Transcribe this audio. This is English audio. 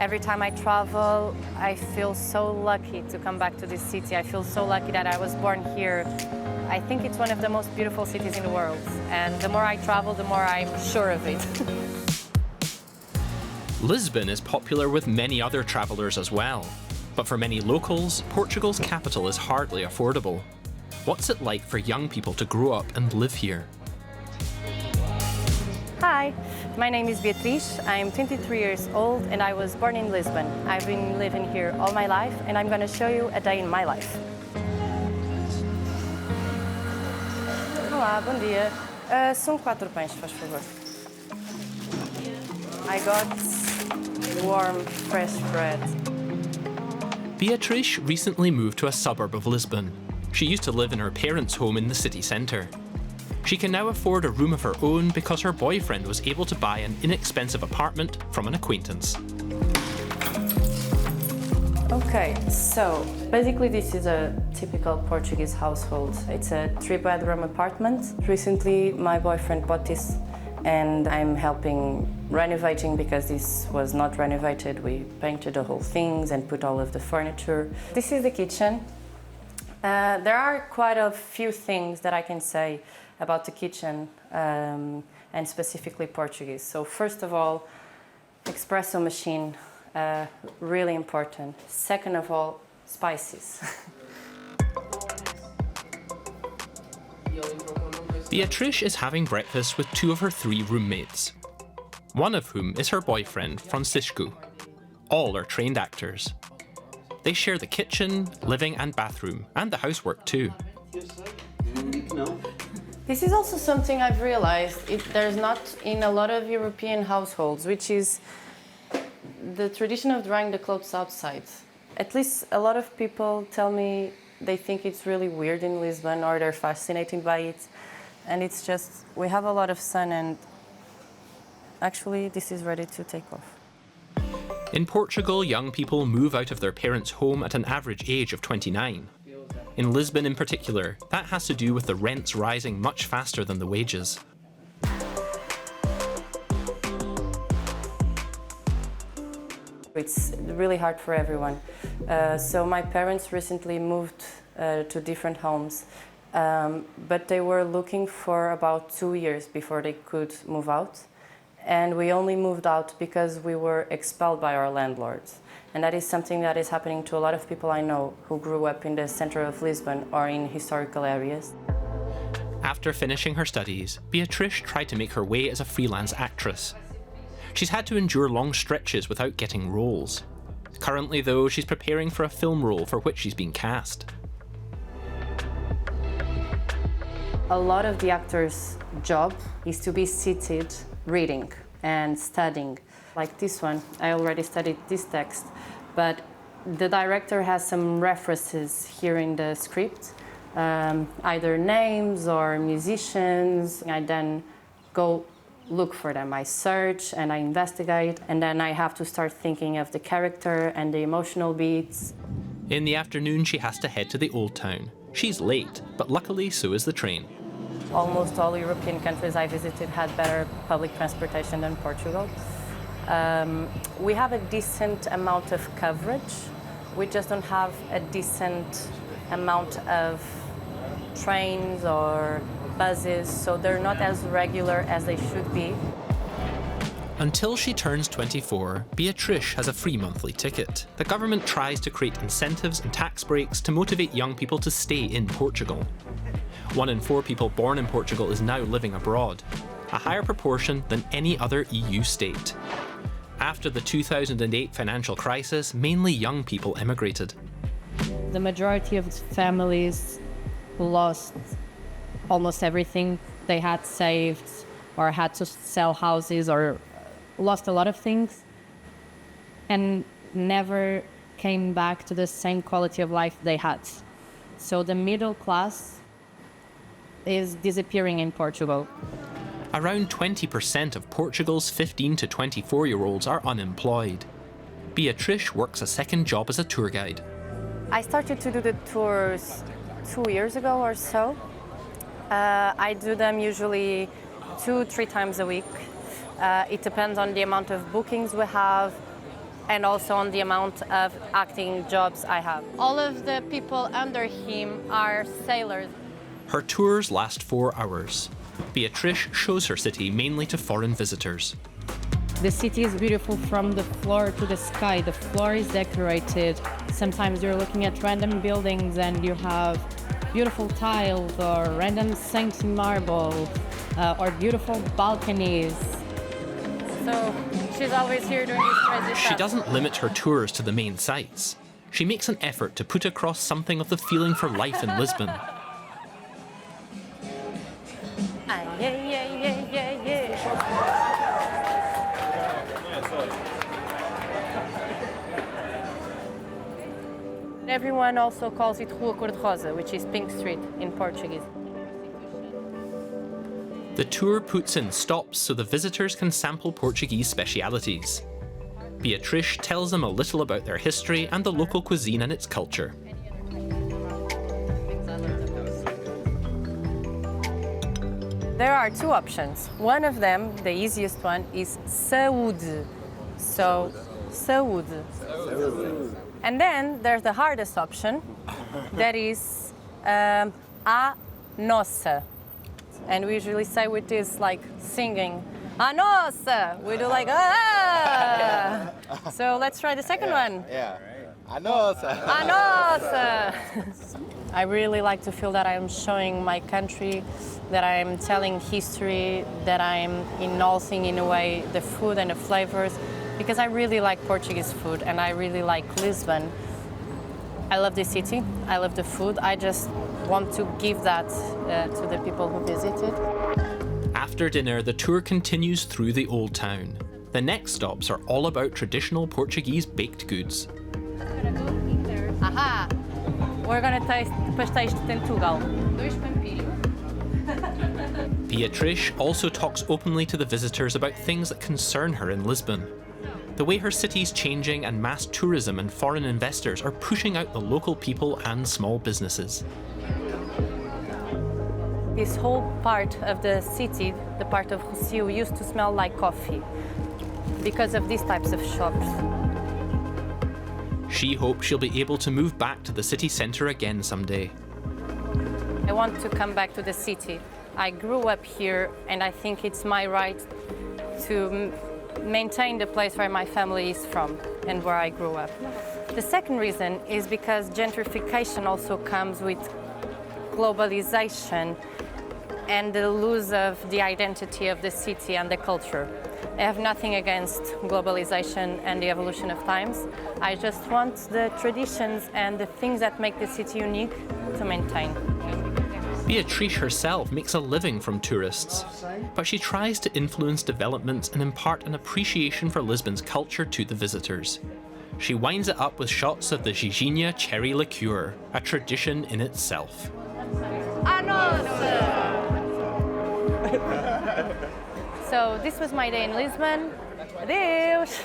Every time I travel, I feel so lucky to come back to this city. I feel so lucky that I was born here. I think it's one of the most beautiful cities in the world. And the more I travel, the more I'm sure of it. Lisbon is popular with many other travellers as well. But for many locals, Portugal's capital is hardly affordable. What's it like for young people to grow up and live here? Hi, my name is Beatriz. I'm 23 years old and I was born in Lisbon. I've been living here all my life and I'm going to show you a day in my life. Olá, bom dia. São 4 pães, faz favor. I got warm, fresh bread. Beatriz recently moved to a suburb of Lisbon. She used to live in her parents' home in the city centre. She can now afford a room of her own because her boyfriend was able to buy an inexpensive apartment from an acquaintance. Okay, so basically this is a typical Portuguese household. It's a 3-bedroom apartment. Recently my boyfriend bought this and I'm helping renovating because this was not renovated. We painted the whole things and put all of the furniture. This is the kitchen. There are quite a few things that I can say about the kitchen and specifically Portuguese. So first of all, espresso machine, really important. Second of all, spices. Beatriz is having breakfast with 2 of her 3 roommates, one of whom is her boyfriend, Francisco. All are trained actors. They share the kitchen, living and bathroom, and the housework too. This is also something I've realized. There's not in a lot of European households, which is the tradition of drying the clothes outside. At least a lot of people tell me they think it's really weird in Lisbon or they're fascinated by it. And it's just, we have a lot of sun and actually this is ready to take off. In Portugal, young people move out of their parents' home at an average age of 29. In Lisbon in particular, that has to do with the rents rising much faster than the wages. It's really hard for everyone. So my parents recently moved to different homes, but they were looking for about 2 years before they could move out. And we only moved out because we were expelled by our landlords. And that is something that is happening to a lot of people I know who grew up in the center of Lisbon or in historical areas. After finishing her studies, Beatriz tried to make her way as a freelance actress. She's had to endure long stretches without getting roles. Currently, though, she's preparing for a film role for which she's been cast. A lot of the actor's job is to be seated, reading and studying. Like this one, I already studied this text, but the director has some references here in the script, either names or musicians. I then go look for them. I search and I investigate, and then I have to start thinking of the character and the emotional beats. In the afternoon, she has to head to the Old Town. She's late, but luckily so is the train. Almost all European countries I visited had better public transportation than Portugal. We have a decent amount of coverage. We just don't have a decent amount of trains or buses, so they're not as regular as they should be. Until she turns 24, Beatriz has a free monthly ticket. The government tries to create incentives and tax breaks to motivate young people to stay in Portugal. 1 in 4 people born in Portugal is now living abroad, a higher proportion than any other EU state. After the 2008 financial crisis, mainly young people emigrated. The majority of families lost almost everything they had saved or had to sell houses or lost a lot of things and never came back to the same quality of life they had. So the middle class is disappearing in Portugal. Around 20% of Portugal's 15 to 24-year-olds are unemployed. Beatriz works a second job as a tour guide. I started to do the tours 2 years ago or so. I do them usually 2-3 times a week. It depends on the amount of bookings we have. and also on the amount of acting jobs I have. All of the people under him are sailors. Her tours last 4 hours. Beatriz shows her city mainly to foreign visitors. The city is beautiful from the floor to the sky. The floor is decorated. Sometimes you're looking at random buildings and you have beautiful tiles or random saints in marble or beautiful balconies. So she's always here doing this crazy stuff. She doesn't limit her tours to the main sites. She makes an effort to put across something of the feeling for life in Lisbon. Everyone also calls it Rua Cor-de-Rosa, which is Pink Street in Portuguese. The tour puts in stops so the visitors can sample Portuguese specialities. Beatriz tells them a little about their history and the local cuisine and its culture. There are two options. One of them, the easiest one, is saúde. So, saúde. And then there's the hardest option, that is a nossa. And we usually say with this like singing, a nossa. We do like, ah. So let's try the second one. Yeah. A nossa. A nossa. I really like to feel that I'm showing my country, that I'm telling history, that I'm enhancing in a way the food and the flavors, because I really like Portuguese food and I really like Lisbon. I love the city, I love the food. I just want to give that to the people who visit it. After dinner, the tour continues through the old town. The next stops are all about traditional Portuguese baked goods. Aha! We're gonna taste pastéis de Portugal. Beatriz also talks openly to the visitors about things that concern her in Lisbon. The way her city's changing and mass tourism and foreign investors are pushing out the local people and small businesses. This whole part of the city, the part of Rocio, used to smell like coffee because of these types of shops. She hopes she'll be able to move back to the city centre again someday. I want to come back to the city. I grew up here and I think it's my right to maintain the place where my family is from and where I grew up. The second reason is because gentrification also comes with globalization and the lose of the identity of the city and the culture. I have nothing against globalization and the evolution of times. I just want the traditions and the things that make the city unique to maintain. Beatriz herself makes a living from tourists, but she tries to influence developments and impart an appreciation for Lisbon's culture to the visitors. She winds it up with shots of the Giginha cherry liqueur, a tradition in itself. So this was my day in Lisbon. Adeus!